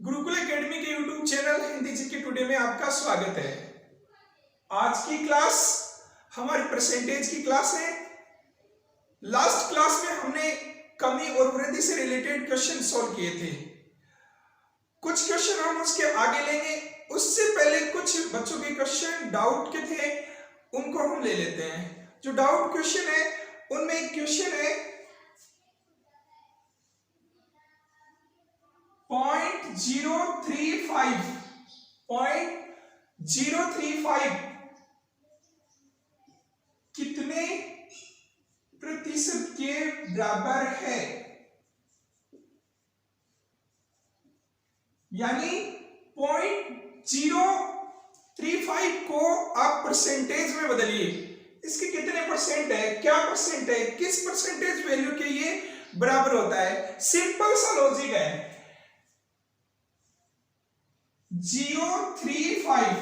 Gurukul academy के YouTube channel Hindi GK today में आपका स्वागत है। आज की क्लास हमारी परसेंटेज की क्लास है। लास्ट क्लास में हमने कमी और वृद्धि से रिलेटेड क्वेश्चन सॉल्व किए थे। कुछ क्वेश्चन हम उसके आगे लेंगे, उससे पहले कुछ बच्चों के क्वेश्चन डाउट के थे, उनको हम ले लेते हैं। जो डाउट क्वेश्चन है उनमें एक क्वेश्चन है 0.035 कितने प्रतिशत के बराबर है। यानी 0.035 को आप परसेंटेज में बदलिए। इसके कितने परसेंट है, क्या परसेंट है, किस परसेंटेज वैल्यू के ये बराबर होता है। सिंपल सा लॉजिक है। 0.35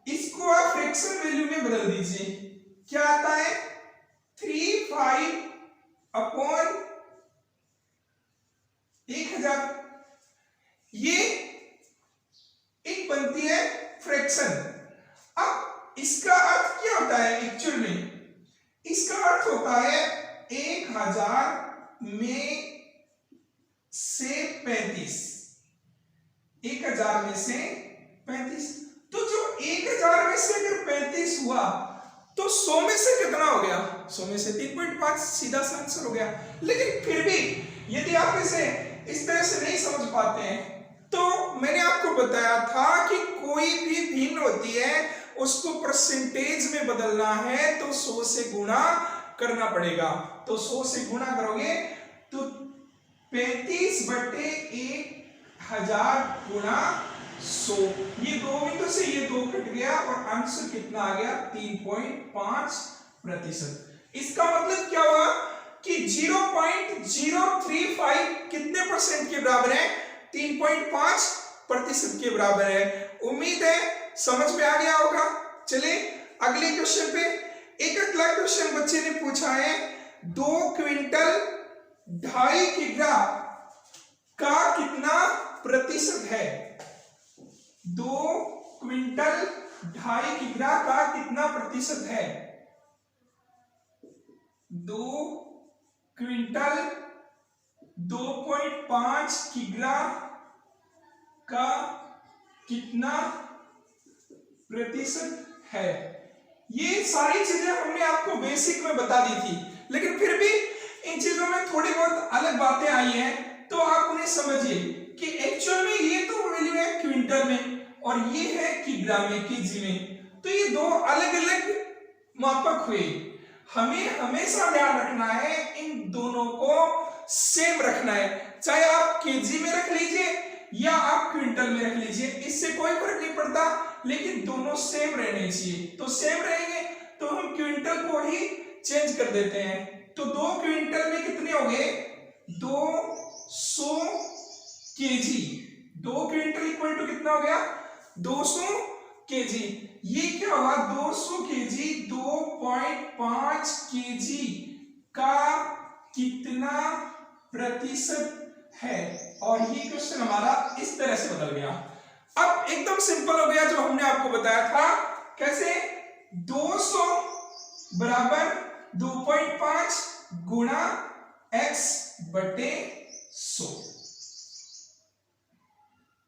इसको आप फ्रैक्शन वैल्यू में बदल दीजिए। क्या आता है 35/1000। ये एक बनती है फ्रैक्शन। अब इसका अर्थ क्या होता है एक्चुअल में? इसका अर्थ होता है 1000 में से 35। 1000 में से 35। तो जो 1000 में से अगर 35 हुआ तो 100 में से कितना हो गया? 100 में से 3.5, सीधा सा आंसर हो गया। लेकिन फिर भी यदि आप इसे इस तरह से नहीं समझ पाते हैं तो मैंने आपको बताया था कि कोई भी भिन्न होती है उसको परसेंटेज में बदलना है तो 100 से गुणा करना पड़ेगा। तो 100 से गुणा करोगे तो 35/1000 गुणा 100। ये 2 बिंदु से ये 2 कट गया और आंसर कितना आ गया? 3.5%। इसका मतलब क्या हुआ कि 0.035 कितने परसेंट के बराबर है? 3.5% के बराबर है। उम्मीद है समझ में आ गया होगा। चलिए अगले क्वेश्चन पे। एक अगला क्वेश्चन बच्चे ने पूछा है 2 क्विंटल 2.5 किग्रा का कितना प्रतिशत है। 2 क्विंटल 2.5 किग्रा का कितना प्रतिशत है? 2 क्विंटल 2.5 किग्रा का कितना प्रतिशत है। ये सारी चीजें हमने आपको बेसिक में बता दी थी, लेकिन फिर भी इन चीजों में थोड़ी बहुत अलग बातें आई हैं, तो आप उन्हें समझिए कि एक्चुअल में ये तो वैल्यू है क्विंटल में और ये है किग्रा में, केजी में। तो ये दो अलग अलग मापक हुए। हमें हमेशा ध्यान रखना है इन दोनों को सेम रखना है। चाहे आप केजी में रख लीजिए या आप क्विंटल में रख लीजिए, इससे कोई फर्क नहीं पड़ता, लेकिन दोनों सेम रहने चाहिए। तो सेम रहेंगे तो हम क्विंटल को ही चेंज कर देते हैं। तो 2 क्विंटल में कितने हो गए? 200 केजी। 2 क्विंटल इक्वल टू कितना हो गया? 200 केजी। ये क्या हुआ? 200 केजी 2.5 केजी का कितना प्रतिशत है। और ये क्वेश्चन हमारा इस तरह से बदल गया। अब एकदम सिंपल हो गया जो हमने आपको बताया था। कैसे? 200 बराबर 2.5 गुणा x/100।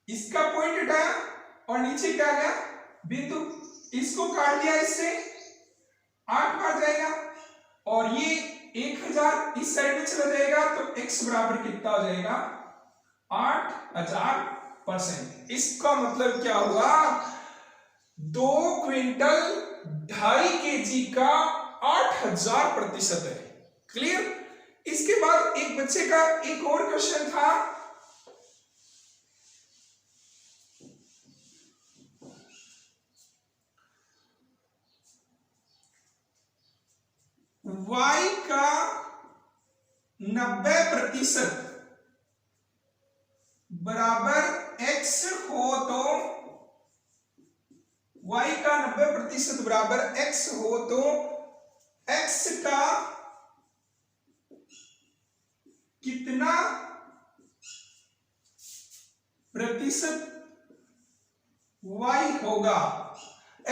इसका पॉइंट हटाया और नीचे क्या गया? बिंदु। इसको काट दिया, इससे 8 बार जाएगा और ये 1000 इस साइड में चला जाएगा तो x बराबर कितना हो जाएगा? 8000%। इसका मतलब क्या हुआ? 2 क्विंटल 2.5 केजी का 8000% है। क्लियर? इसके बाद एक बच्चे का एक और क्वेश्चन था y का 90% बराबर x हो तो y का 90% बराबर x हो तो x का कितना प्रतिशत y होगा।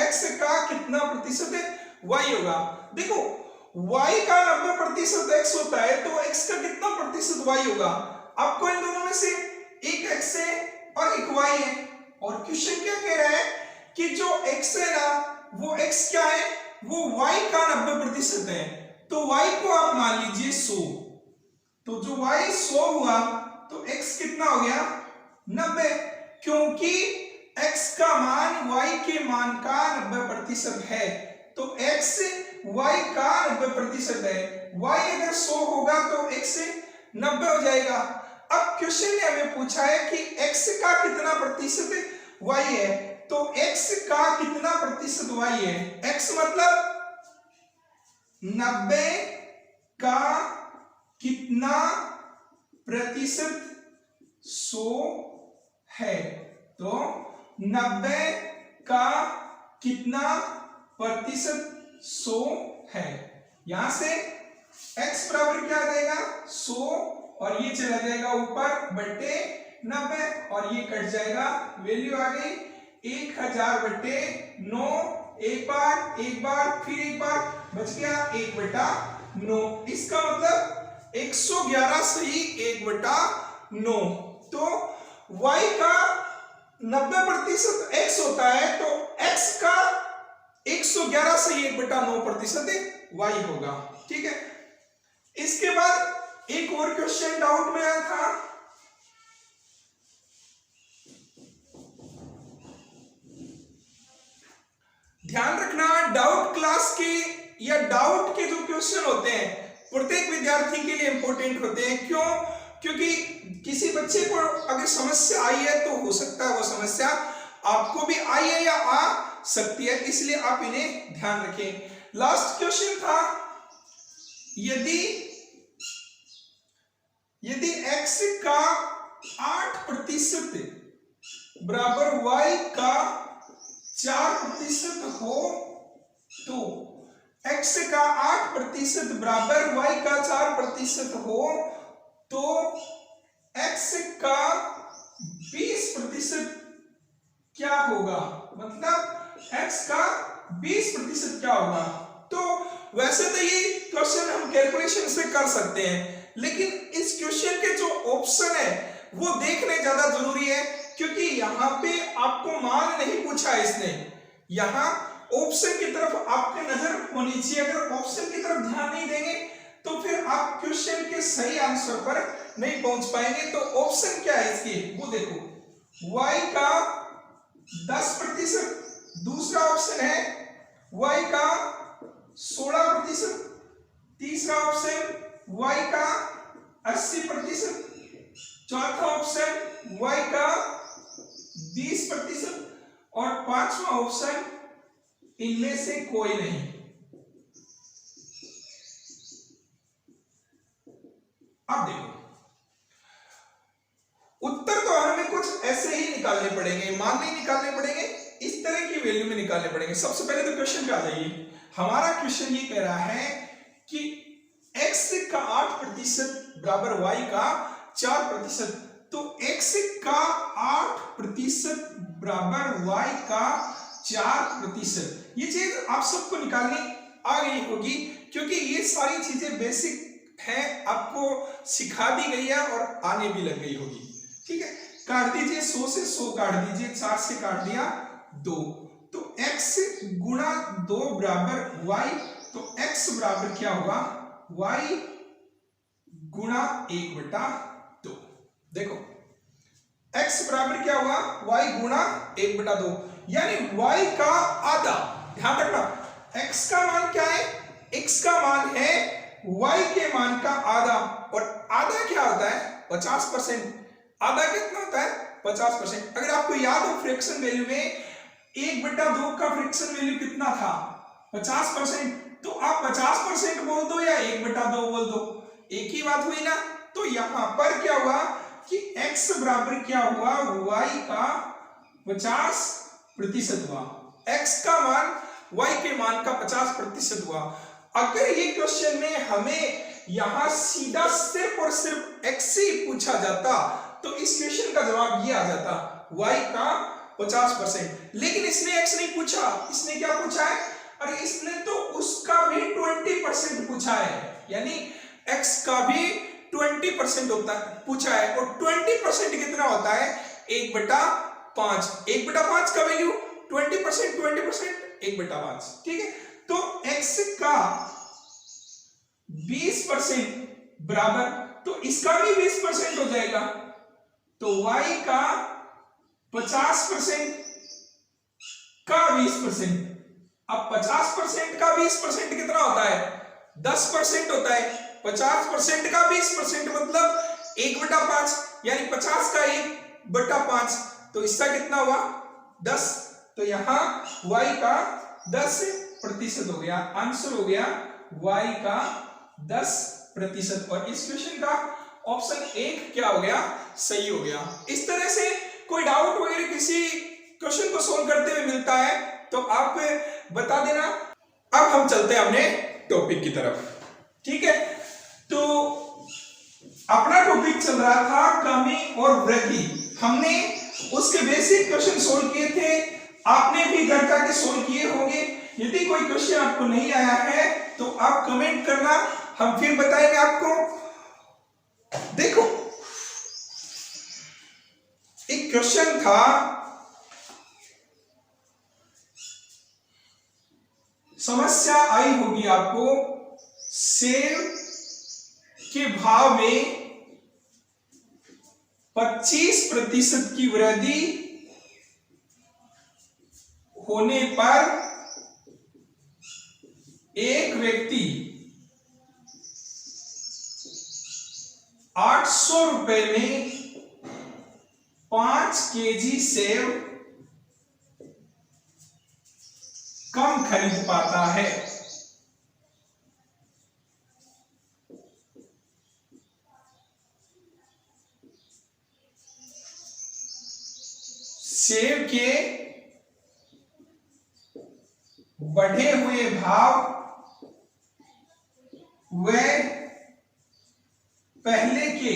x का कितना प्रतिशत है? y होगा। देखो y का 90% x होता है तो x का कितना प्रतिशत y होगा? आपको इन दोनों में से एक x है और एक y है, और क्वेश्चन क्या कह रहा है कि जो x है ना वो x क्या है? वो y का 90% है। तो y को आप मान लीजिए 100। तो जो y 100 हुआ तो x कितना हो गया? 90, क्योंकि x का मान y के मान का 90% है। तो x y का 90% है। y अगर 100 होगा तो x 90 हो जाएगा। अब क्वेश्चन ने हमें पूछा है कि x का कितना प्रतिशत y है, तो x का कितना प्रतिशत y है? x मतलब 90 का कितना प्रतिशत 100 है, तो 90 का कितना प्रतिशत 100 है। यहां से x बराबर क्या आ जाएगा? 100, और ये चला जाएगा ऊपर बटे 90, और ये कट जाएगा, वैल्यू आ गई 1000 बटे 9। एक बार फिर एक बार बच गया 1 बटा 9। इसका मतलब 111 सही 1 बटा 9। तो y का 90% x होता है, तो x का 111 सही 1 बटा 9% y होगा। ठीक है। इसके बाद एक और क्वेश्चन डाउट में आया था, ध्यान रखना डाउट क्लास के या डाउट के जो क्वेश्चन होते हैं प्रत्येक विद्यार्थी के लिए इंपॉर्टेंट होते हैं। क्यों? क्योंकि किसी बच्चे को अगर समस्या आई है तो हो सकता है वो समस्या आपको भी आई है या आ सकती है, इसलिए आप इन्हें ध्यान रखें। लास्ट क्वेश्चन था, यदि x का 8% बराबर y का 4% हो, तो x का 8% बराबर y का 4% हो, तो x का 20% क्या होगा? मतलब x का 20% क्या होगा? तो वैसे तो ये क्वेश्चन हम कैलकुलेशन से कर सकते हैं, लेकिन इस क्वेश्चन के जो ऑप्शन है वो देखने ज्यादा जरूरी है, क्योंकि यहाँ पे आपको मान नहीं पूछा इसने, यहाँ ऑप्शन की तरफ आपकी नजर होनी चाहिए। अगर ऑप्शन की तरफ ध्यान नहीं देंगे तो फिर आप क्वेश्चन के सही आंसर पर नहीं पहुंच पाएंगे। तो ऑप्शन क्या है इसके, वो देखो, y का 10%, दूसरा ऑप्शन है y का 16%, तीसरा ऑप्शन y का 80%, चौथा ऑप्शन y का 20%, और पांचवा ऑप्शन इनमें से कोई नहीं। अब देखो, उत्तर तो हमें कुछ ऐसे ही निकालने पड़ेंगे, मान नहीं निकालने पड़ेंगे, इस तरह की वैल्यू में निकालने पड़ेंगे। सबसे पहले तो क्वेश्चन पे आ जाइए। हमारा क्वेश्चन ये कह रहा है कि x का 8% बराबर y का 4%, तो x का 8% बराबर y का 4%, ये चीज आप सबको निकालनी आ गई होगी, क्योंकि ये सारी चीजें बेसिक है, आपको सिखा दी गई है और आने भी लग गई होगी। ठीक है, काट दीजिए, 100 से 100 काट दीजिए, 4 से काट दिया 2, तो x गुणा 2 बराबर y, तो x बराबर क्या होगा? y गुणा 1 बटा 2। देखो x बराबर क्या होगा? y गुणा 1 बटा 2, यानी y का आधा। ध्यान रखना x का मान क्या है? x का मान है y के मान का आधा, और आधा क्या होता है? 50%। आधा कितना होता है? 50%। अगर आपको याद हो फ्रैक्शन वैल्यू में 1 बटा 2 का फ्रैक्शन वैल्यू कितना था? 50%। तो आप 50% बोल दो या 1 बटा 2 बोल दो, एक ही बात हुई ना। तो यहां पर क्या हुआ कि x बराबर क्या हुआ? y का 50% हुआ। x का मान y के मान का 50% हुआ। अगर ये क्वेश्चन में हमें यहां सीधा सिर्फ और सिर्फ x ही पूछा जाता तो इस क्वेश्चन का जवाब ये आ जाता, y का 50%। लेकिन इसने x नहीं पूछा, इसने क्या पूछा है, अरे इसने तो उसका भी 20% पूछा है, यानी x का भी 20% होता पूछा है। और 20% कितना होता है, 1/5। 1/5 का वैल्यू 20%, 1/5, ठीक है। तो x का 20% बराबर, तो इसका भी 20% हो जाएगा, तो y का 50% का 20%। अब 50% का 20% कितना होता है, 10% होता है। 50% का 20% मतलब 1/5, यानी 50 का 1/5, तो इसका कितना हुआ, 10। तो यहां y का 10% हो गया, आंसर हो गया y का 10%। और इस क्वेश्चन का ऑप्शन 1 क्या हो गया, सही हो गया। इस तरह से कोई डाउट वगैरह किसी क्वेश्चन को सोल्व करते हुए मिलता है तो आप बता देना। अब हम चलते हैं अपने टॉपिक की तरफ, ठीक है। तो अपना टॉपिक चल रहा था कमी और वृद्धि। हमने उसके बेसिक क्वेश्चन सोल्व किए थे, आपने भी घर जाके सोल्व किए होंगे। यदि कोई क्वेश्चन आपको नहीं आया है तो आप कमेंट करना, हम फिर बताएंगे आपको। देखो एक क्वेश्चन था, समस्या आई होगी आपको, सेब के भाव में 25% की वृद्धि होने पर एक व्यक्ति 800 रुपए में 5 केजी सेब कम खरीद पाता है। सेब के बढ़े हुए भाव व पहले के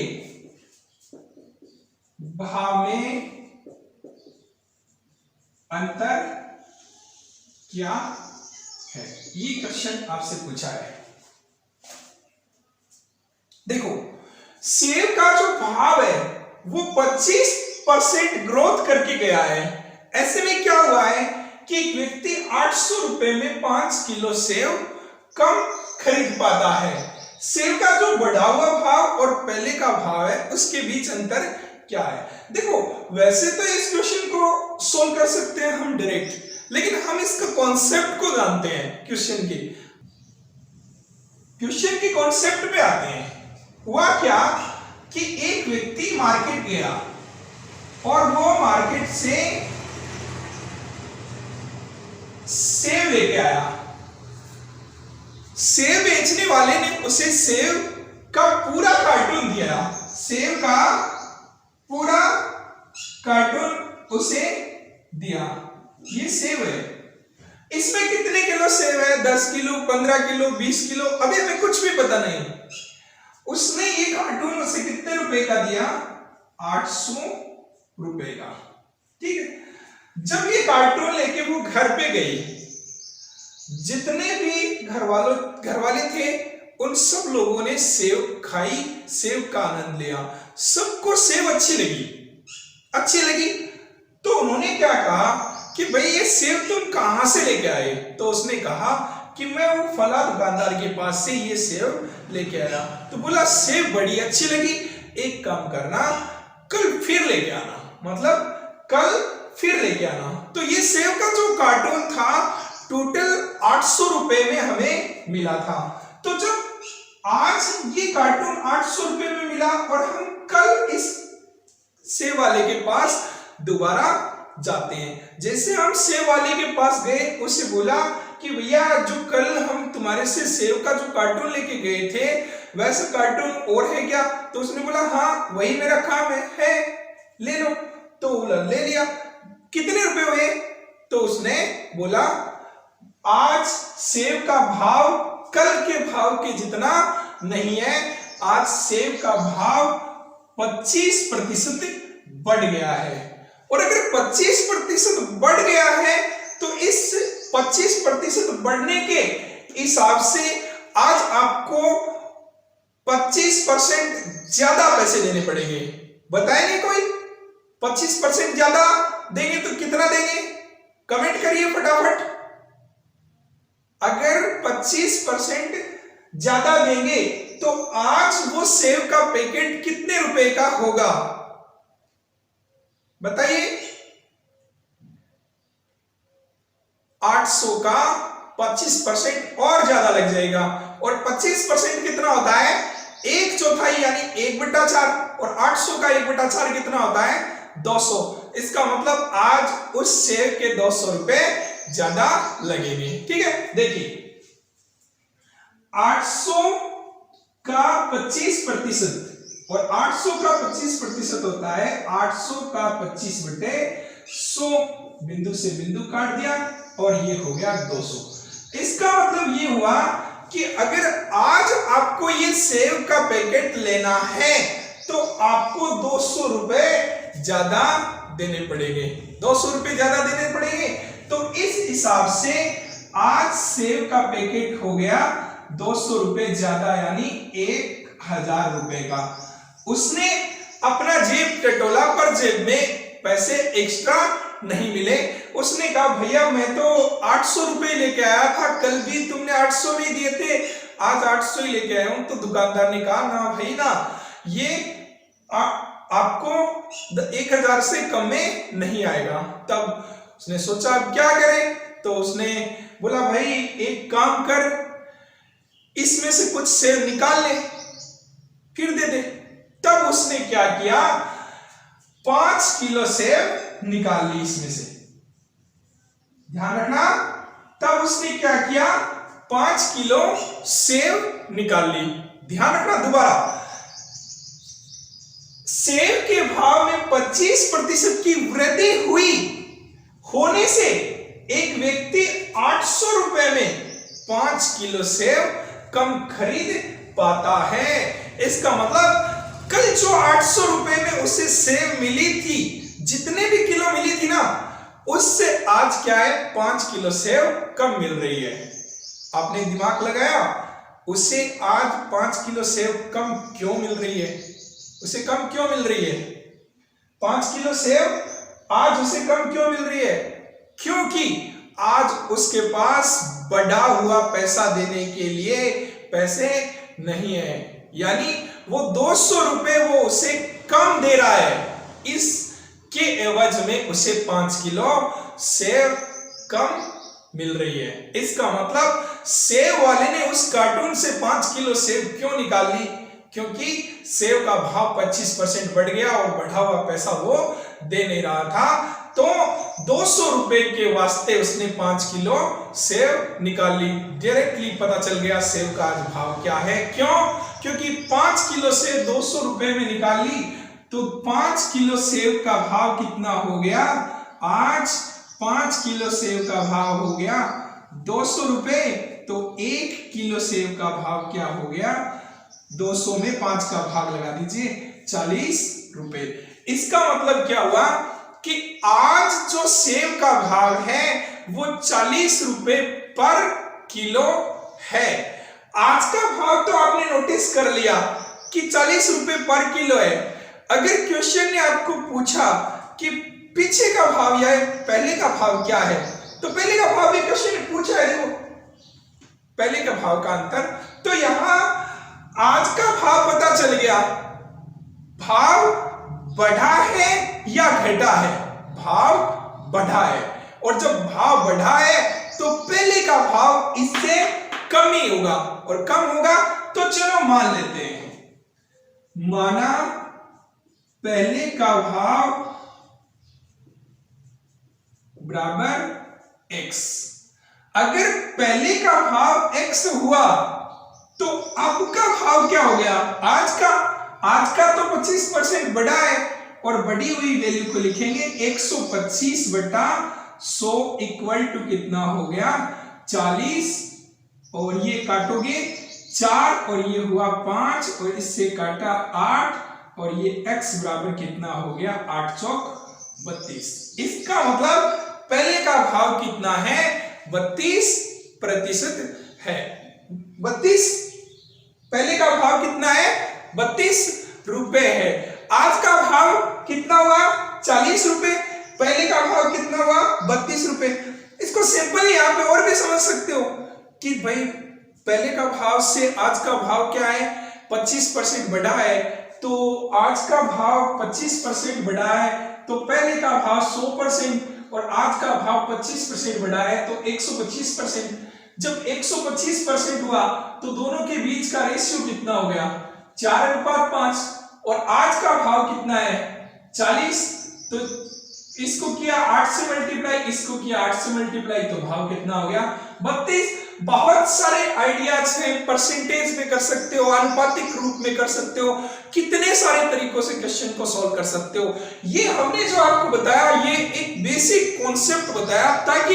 भाव में अंतर क्या है, ये क्वेश्चन आपसे पूछा है। देखो सेब का जो भाव है वो 25% ग्रोथ करके गया है। ऐसे में क्या हुआ है कि एक व्यक्ति 800 रुपए में 5 किलो सेब कम खरीद पाता है। सेब का जो बढ़ा हुआ भाव और पहले का भाव है उसके बीच अंतर क्या है। देखो वैसे तो इस क्वेश्चन को सोल्व कर सकते हैं हम डायरेक्ट, लेकिन हम इसका कॉन्सेप्ट को जानते हैं। क्वेश्चन के कॉन्सेप्ट पे आते हैं। हुआ क्या कि एक व्यक्ति मार्केट गया और वो मार्केट से सेब लेके आया। सेब बेचने वाले ने उसे सेब का पूरा कार्टून दिया, सेब का पूरा कार्टून उसे दिया। ये सेब है, इसमें कितने किलो सेब है, 10 किलो, 15 किलो, 20 किलो, अभी हमें कुछ भी पता नहीं। उसने ये कार्टून उसे कितने रुपए का दिया, 800 रुपए का, ठीक है। जब ये कार्टून लेके वो घर पे गई, जितने भी घर वाले थे उन सब लोगों ने सेब खाई, सेब का आनंद लिया, सबको सेब अच्छी लगी। तो उन्होंने क्या कहा कि भाई ये सेब तुम कहां से लेके आए। तो उसने कहा कि मैं वो फला दुकानदार के पास से ये सेब लेके आया। तो बोला सेब बड़ी अच्छी लगी, एक काम करना कल फिर लेके आना, मतलब कल फिर लेके आना। तो ये सेब का जो कार्टून था टोटल 800 रुपए में हमें मिला था। तो जब आज ये कार्टून 800 रुपए में मिला और हम कल इस सेब वाले के पास दोबारा जाते हैं, जैसे हम सेब वाले के पास गए, उसे बोला कि भैया जो कल हम तुम्हारे से सेब का जो कार्टून लेके गए थे वैसा कार्टून और है क्या। तो उसने बोला हाँ वही मेरा काम है, ले लो। तो ले लिया। कितने रुपए हुए। तो उसने बोला आज सेब का भाव कल के भाव के जितना नहीं है, आज सेब का भाव 25% बढ़ गया है। और अगर 25% बढ़ गया है तो इस 25% बढ़ने के हिसाब से आज आपको 25% ज्यादा पैसे देने पड़ेंगे। बताएंगे कोई 25% ज्यादा देंगे तो कितना देंगे? कमेंट करिए फटाफट। अगर 25% ज्यादा देंगे तो आज वो सेव का पैकेट कितने रुपए का होगा? बताइए। 800 का 25% और ज्यादा लग जाएगा। और 25% कितना होता है? 1/4 यानी 1/4। और 800 का 1/4 कितना होता है? 200। इसका मतलब आज उस सेव के 200 रुपए ज्यादा लगेंगे। ठीक है, देखिए 800 का 25% और 800 का 25% होता है 800 का 25/100। बिंदु से बिंदु काट दिया और ये हो गया 200। इसका मतलब ये हुआ कि अगर आज आपको ये सेव का पैकेट लेना है तो आपको 200 रुपए ज्यादा देने पड़ेंगे। 200 रुपए ज्यादा देने पड़ेंगे। तो इस हिसाब से आज सेव का पैकेट हो गया 200 रुपए ज्यादा यानी 1000 रुपए का। उसने अपना जेब टटोला पर जेब में पैसे एक्स्ट्रा नहीं मिले। उसने कहा भैया मैं तो 800 रुपए लेके आया था, कल भी तुमने 800 नहीं दिए थे, आज 800 ही लेके आया हूं। तो दुकानदार ने कहा ना भाई ना, ये आपको 1000 से कम में नहीं आएगा। तब उसने सोचा अब क्या करें, तो उसने बोला भाई एक काम कर, इसमें से कुछ सेव निकाल ले फिर दे दे। तब उसने क्या किया, 5 किलो सेव निकाल ली इसमें से। ध्यान रखना, तब उसने क्या किया, 5 किलो सेव निकाल ली। ध्यान रखना दोबारा, सेव के भाव में 25% की वृद्धि हुई होने से एक व्यक्ति 800 रुपए में 5 किलो सेव कम खरीद पाता है। इसका मतलब कल जो 800 रुपए में उसे सेव मिली थी, जितने भी किलो मिली थी ना, उससे आज क्या है 5 किलो सेव कम मिल रही है। आपने दिमाग लगाया, उसे आज 5 किलो सेव कम क्यों मिल रही है? उसे कम क्यों मिल रही है? 5 किलो सेव आज उसे कम क्यों मिल रही है? क्योंकि आज उसके पास बढ़ा हुआ पैसा देने के लिए पैसे नहीं है, यानी वो 200 रुपए वो उसे कम दे रहा है, इसके एवज में उसे 5 किलो सेव कम मिल रही है। इसका मतलब सेव वाले ने उस कार्टून से 5 किलो सेव क्यों निकाल ली? क्योंकि सेव का भाव 25% बढ़ गया और बढ़ा हुआ पैसा वो दे नहीं रहा था, तो 200 रुपए के वास्ते उसने 5 किलो सेव निकाल ली। डायरेक्टली पता चल गया सेव का आज भाव क्या है। क्यों? क्योंकि 5 किलो सेव 200 रुपए में निकाल ली, तो 5 किलो सेव का भाव कितना हो गया? आज 5 किलो सेव का भाव हो गया 200 रुपए, तो 1 किलो सेव का भाव क्या हो गया? 200 में 5 का भाग लगा दीजिए, 40 रुपए। इसका मतलब क्या हुआ कि आज जो सेव का भाव है वो 40 रुपए पर किलो है। आज का भाव तो आपने नोटिस कर लिया कि 40 रुपए पर किलो है। अगर क्वेश्चन ने आपको पूछा कि पीछे का भाव या पहले का भाव क्या है, तो पहले का भाव भी क्वेश्चन ने पूछा है, देखो पहले का भाव का अंतर। तो यहां आज का भाव पता चल गया, भाव बढ़ा है या घटा है? भाव बढ़ा है। और जब भाव बढ़ा है तो पहले का भाव इससे कम ही होगा, और कम होगा तो चलो मान लेते हैं, माना पहले का भाव बराबर x। अगर पहले का भाव x हुआ तो अब का भाव क्या हो गया? आज का तो 25% बढ़ा है, और बढ़ी हुई वैल्यू को लिखेंगे 125/100 इक्वल टू कितना हो गया? 40। और ये काटोगे 4 और ये हुआ 5 और इससे काटा 8 और ये x बराबर कितना हो गया 8 चौक 32। इसका मतलब पहले का भाव कितना है 32% है। 32 पहले का भाव कितना है 32 रुपए है। आज का भाव कितना हुआ 40 रुपए, पहले का भाव कितना हुआ 32 रुपए। इसको सिंपल यहाँ पे और भी समझ सकते हो कि भाई पहले का भाव से आज का भाव क्या है 25% बढ़ा है, तो आज का भाव 25% बढ़ा है तो पहले का भाव 100% और आज का भाव 25% बढ़ा है तो 125%। जब 125% हुआ तो दोनों के बीच का रेशियो कितना हो गया 4:5 और आज का भाव कितना है 40, तो इसको किया 8 से मल्टीप्लाई, इसको किया 8 से मल्टीप्लाई, तो भाव कितना हो गया 32। बहुत सारे आइडियाज हैं, परसेंटेज में कर सकते हो, आनुपातिक रूप में कर सकते हो, कितने सारे तरीकों से क्वेश्चन को सॉल्व कर सकते हो। ये हमने जो आपको बताया ये एक बेसिक कॉन्सेप्ट बताया ताकि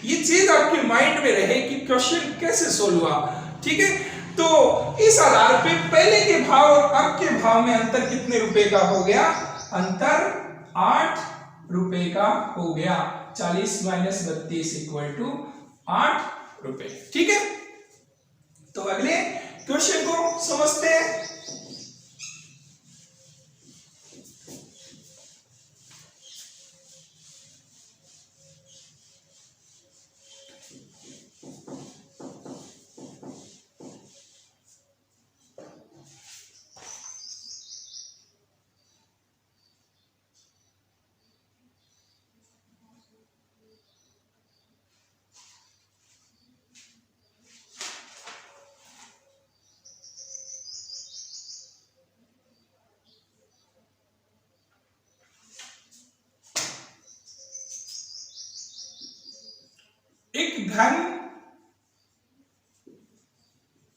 ये चीज आपके माइंड में रहे कि क्वेश्चन कैसे सॉल्व हुआ। ठीक है, तो इस आधार पे पहले के भाव और अब के भाव में अंतर कितने रुपए का हो गया, अंतर 8 रुपए का हो गया। 40 - 32 = 8 रुपए। ठीक है, तो अगले क्वेश्चन को समझते हैं।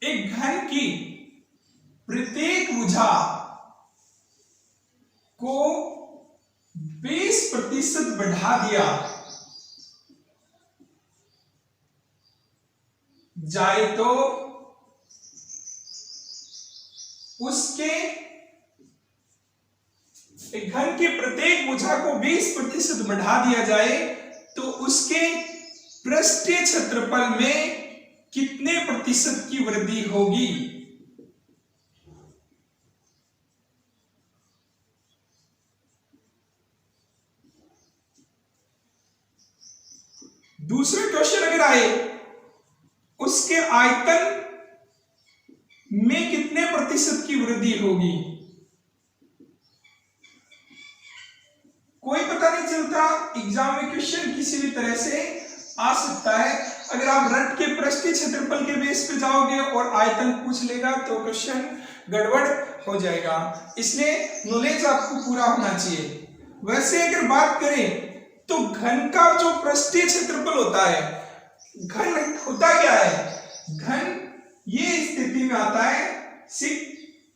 एक घन की प्रत्येक भुजा को 20% बढ़ा दिया जाए तो उसके एक घन की प्रत्येक भुजा को 20% बढ़ा दिया जाए तो उसके पृष्ठीय क्षेत्रफल में कितने प्रतिशत की वृद्धि होगी। दूसरा क्वेश्चन अगर आए उसके आयतन में कितने प्रतिशत की वृद्धि होगी। कोई पता नहीं चलता, एग्जाम में क्वेश्चन किसी भी तरह से आ सकता है। अगर आप रट के पृष्ठीय क्षेत्रफल के बेस पे जाओगे और आयतन पूछ लेगा तो क्वेश्चन गड़बड़ हो जाएगा, इसलिए नॉलेज आपको पूरा होना चाहिए। वैसे अगर बात करें तो घन का जो पृष्ठीय क्षेत्रफल होता है, घन होता क्या है, घन ये स्थिति में आता है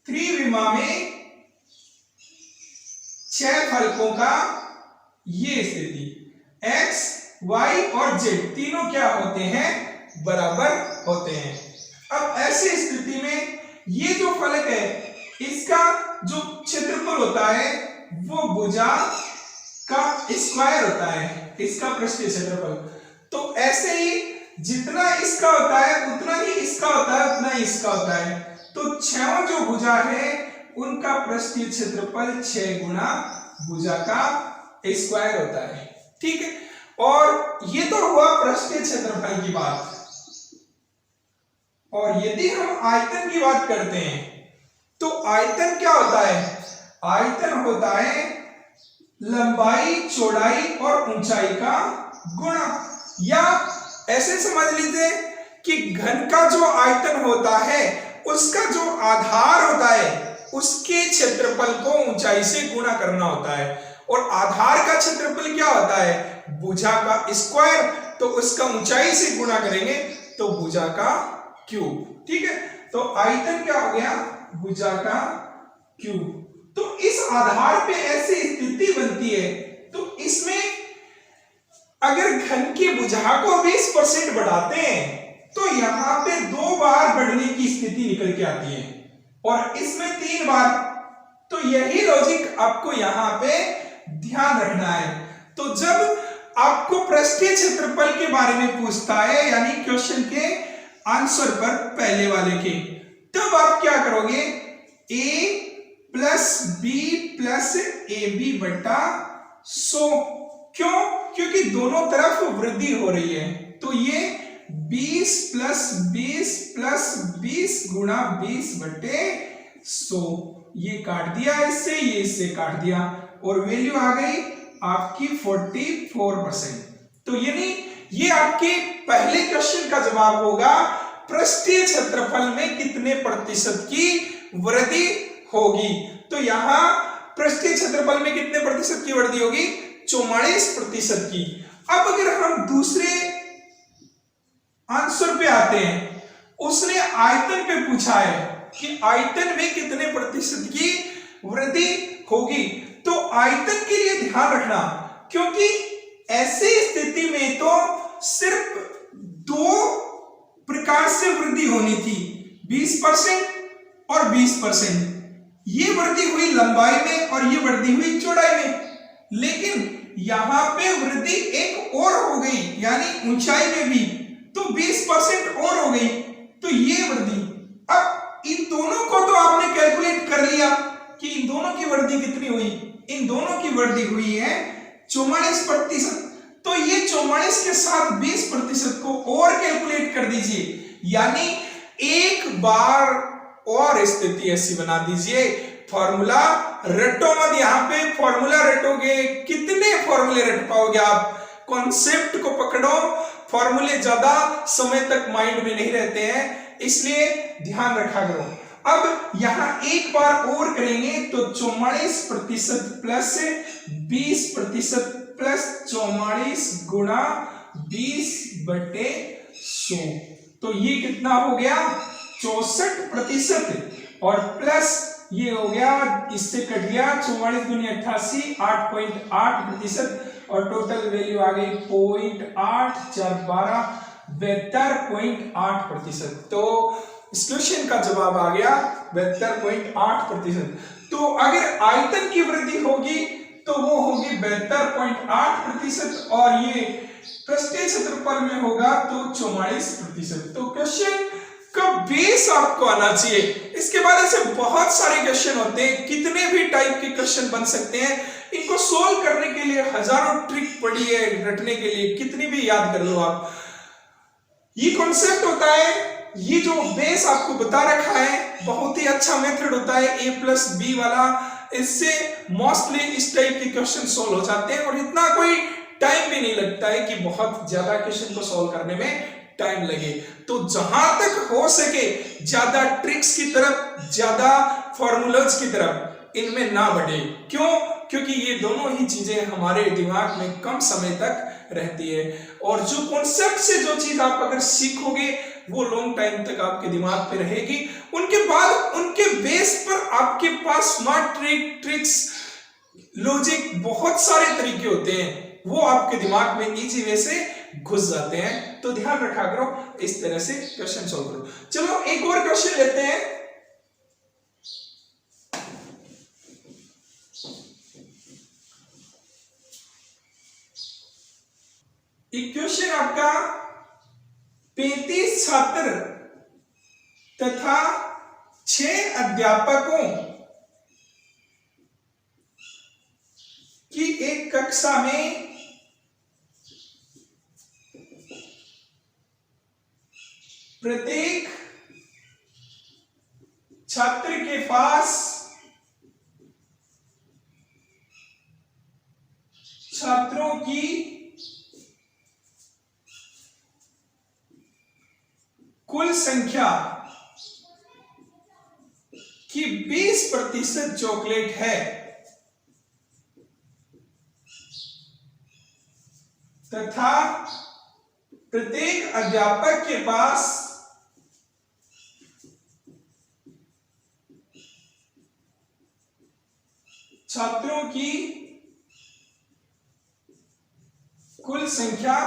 त्रिविमा में 6 फलकों का ये स्थिति, x, y और z तीनों क्या होते हैं, बराबर होते हैं। अब ऐसी स्थिति में ये जो फलक है इसका जो क्षेत्रफल होता है वो भुजा का स्क्वायर होता है, इसका पृष्ठीय क्षेत्रफल। तो ऐसे ही जितना इसका होता है उतना ही इसका होता है, उतना ही इसका होता है। तो 6 जो भुजा है उनका पृष्ठीय क्षेत्रफल 6 गुना भुजा का स्क्वायर होता है। ठीक है, और ये तो हुआ पृष्ठीय क्षेत्रफल की बात। और यदि हम आयतन की बात करते हैं तो आयतन क्या होता है, आयतन होता है लंबाई, चौड़ाई और ऊंचाई का गुणा। या ऐसे समझ लीजिए कि घन का जो आयतन होता है उसका जो आधार होता है उसके क्षेत्रफल को ऊंचाई से गुणा करना होता है, और आधार का क्षेत्रफल क्या होता है, भुजा का स्क्वायर, तो उसका ऊंचाई से गुणा करेंगे तो भुजा का क्यूब। ठीक है, तो आयतन क्या हो गया, भुजा का क्यूब। तो इस आधार पे ऐसी स्थिति बनती है, तो इसमें अगर घन की भुजा को 20% बढ़ाते हैं तो यहां पे 2 बार बढ़ने की स्थिति निकल के आती है, और इसमें 3 बार तो यही लॉजिक आपको यहां पे ध्यान रखना है। तो जब आपको पृष्ठीय क्षेत्रफल के बारे में पूछता है, यानी क्वेश्चन के आंसर पर पहले वाले के, तब आप क्या करोगे, a plus B plus A B बटा 100। क्यों? क्योंकि दोनों तरफ वृद्धि हो रही है। तो ये 20 प्लस 20 प्लस 20 गुणा 20 बटे 100, ये काट दिया इससे, ये इससे काट दिया, और वैल्यू आ गई आपकी 44%। तो यानी ये आपके पहले क्वेश्चन का जवाब होगा, पृष्ठीय क्षेत्रफल में कितने प्रतिशत की वृद्धि होगी। तो यहां पृष्ठीय क्षेत्रफल में कितने प्रतिशत की वृद्धि होगी, 44% की। अब अगर हम दूसरे आंसर पे आते हैं, उसने आयतन पे पूछा है कि आयतन में कितने प्रतिशत की वृद्धि होगी। तो आयतन के लिए ध्यान रखना, क्योंकि ऐसी स्थिति में तो सिर्फ दो प्रकार से वृद्धि होनी थी, 20% और 20%। ये वृद्धि हुई लंबाई में और ये वृद्धि हुई चौड़ाई में, लेकिन यहां पे वृद्धि एक और हो गई, यानी ऊंचाई में भी, तो 20% और हो गई। तो ये वृद्धि, अब इन दोनों को तो आपने कैलकुलेट कर लिया कि इन दोनों की वृद्धि कितनी हुई, इन दोनों की वृद्धि हुई है 44%। तो ये 44 के साथ 20% को और कैलकुलेट कर दीजिए, यानी एक बार और स्थिति ऐसी बना दीजिए। फॉर्मूला रटो मत, यहां पे फॉर्मूला रटोगे, कितने फॉर्मूले रट पाओगे आप। कॉन्सेप्ट को पकड़ो, फॉर्मूले ज्यादा समय तक माइंड में नहीं रहते हैं, इसलिए ध्यान रखा करो। अब यहां एक बार और करेंगे, तो 44% प्लस 20% प्लस 44 गुणा 20 बटे 100, तो ये कितना हो गया, 64%, और प्लस ये हो गया, इससे कट गया 44 गुनी 88, 8.8%, और टोटल वैल्यू आ गई 0.8 72.8%। तो इस क्वेश्चन का जवाब आ गया 72.8%। तो अगर आयतन की वृद्धि होगी तो वो होगी 72.8%, और ये पृष्ठीय क्षेत्रफल में होगा तो 44%। तो क्वेश्चन का बेस आपको आना चाहिए। इसके बाद ऐसे बहुत सारे क्वेश्चन होते हैं, कितने भी टाइप के क्वेश्चन बन सकते हैं। इनको सोल्व करने के लिए हजारों ट्रिक पड़ी है, रटने के लिए कितनी भी याद कर लो आप। ये कॉन्सेप्ट होता है, ये जो बेस आपको बता रखा है, बहुत ही अच्छा मेथड होता है A+B वाला। इससे मोस्टली इस टाइप के क्वेश्चन सोल्व हो जाते हैं, और इतना कोई टाइम भी नहीं लगता है कि बहुत ज्यादा क्वेश्चन को सोल्व करने में टाइम लगे। तो जहां तक हो सके ज्यादा ट्रिक्स की तरफ, ज्यादा फॉर्मूलाज की तरफ इनमें ना बढ़े। क्यों? क्योंकि ये दोनों ही चीजें हमारे दिमाग में कम समय तक रहती है, और जो कॉन्सेप्ट से जो चीज आप अगर सीखोगे वो लॉन्ग टाइम तक आपके दिमाग पे रहेगी। उनके बाद उनके बेस पर आपके पास स्मार्ट ट्रिक्स, लॉजिक, बहुत सारे तरीके होते हैं, वो आपके दिमाग में इजी वे से घुस जाते हैं। तो ध्यान रखा करो, इस तरह से क्वेश्चन सॉल्व करो। चलो एक और क्वेश्चन लेते हैं। क्वेश्चन आपका 35 छात्र तथा 6 अध्यापकों की एक कक्षा में प्रत्येक छात्र के पास छात्रों की कुल संख्या की 20% चॉकलेट है, तथा प्रत्येक अध्यापक के पास छात्रों की कुल संख्या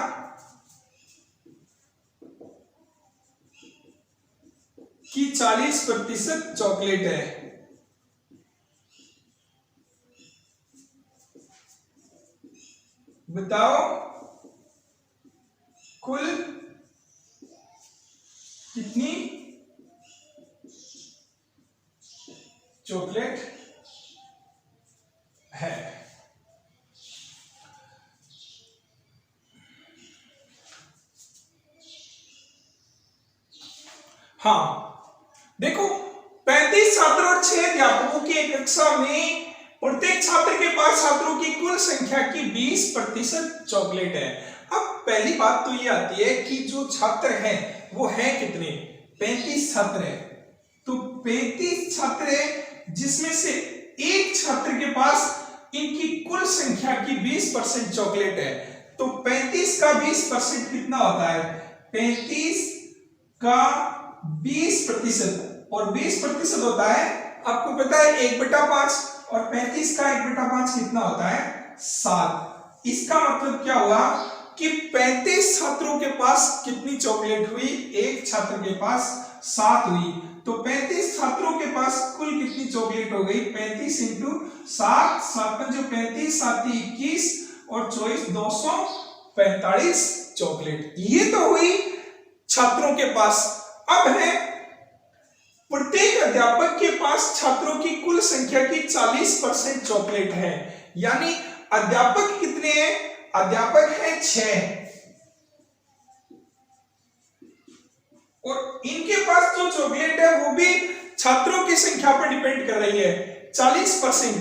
की 40% चॉकलेट है। बताओ कुल कितनी चॉकलेट है। हाँ देखो, 35 छात्र और 6 अध्यापकों की एक कक्षा में प्रत्येक छात्र के पास छात्रों की कुल संख्या की 20% चॉकलेट है। अब पहली बात तो ये आती है कि जो छात्र हैं वो है कितने, 35 छात्र है। तो 35 छात्र है जिसमें से एक छात्र के पास इनकी कुल संख्या की 20% चॉकलेट है। तो 35 का 20% कितना होता है, 35 का 20% और 20% होता है, आपको पता है 1/5 और 35 का 1/5 कितना होता है, 7। इसका मतलब क्या हुआ कि 35 छात्रों के पास कितनी चॉकलेट हुई, एक छात्र के पास 7 हुई। तो 35 छात्रों के पास कुल कितनी चॉकलेट हो गई, 35 इंटू 7, 7 जो 35, 7 21 और 24 245 चॉकलेट। ये तो हुई छात्रों के पास। अब है प्रत्येक अध्यापक के पास छात्रों की कुल संख्या की 40% चॉकलेट है। यानी अध्यापक कितने हैं, अध्यापक है 6 और इनके पास जो चॉकलेट है वो भी छात्रों की संख्या पर डिपेंड कर रही है। 40%,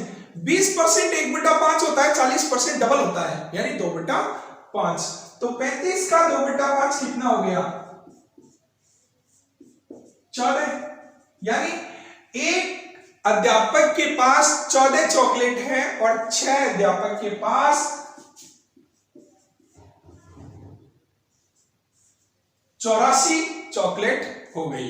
20% 1/5 होता है, 40% डबल होता है यानी 2/5। तो 35 का 2/5 कितना हो गया, 14। यानी एक अध्यापक के पास 14 चॉकलेट है और 6 अध्यापक के पास 84 चॉकलेट हो गई।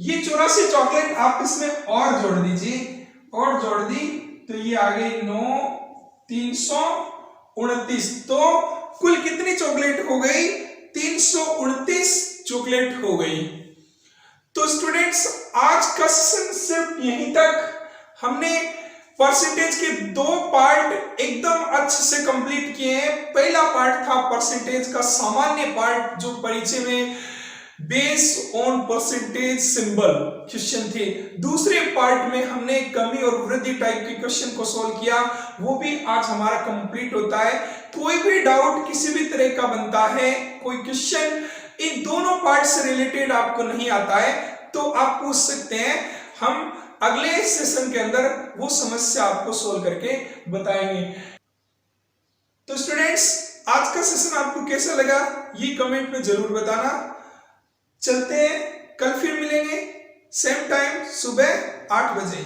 ये 84 चॉकलेट आप इसमें और जोड़ दीजिए, और जोड़ दी तो ये आ गई 9 329। तो कुल कितनी चॉकलेट हो गई, 329 चॉकलेट हो गई। तो स्टूडेंट्स आज का सेशन सिर्फ यहीं तक। हमने परसेंटेज के 2 पार्ट एकदम अच्छे से कंप्लीट किए हैं। पहला पार्ट था परसेंटेज का सामान्य पार्ट जो परिचय में based on percentage symbol question थे। दूसरे पार्ट में हमने कमी और वृद्धि टाइप के क्वेश्चन को सॉल्व किया, वो भी आज हमारा कंप्लीट होता है। कोई भी डाउट किसी भी तरह का बनता है, कोई क्वेश्चन इन दोनों पार्ट से रिलेटेड आपको नहीं आता है तो आप पूछ सकते हैं, हम अगले सेशन के अंदर वो समस्या आपको सोल्व करके बताएंगे। तो स्टूडेंट्स आज का सेशन आपको कैसा लगा ये कमेंट में जरूर बताना। चलते हैं, कल फिर मिलेंगे सेम टाइम सुबह 8 बजे।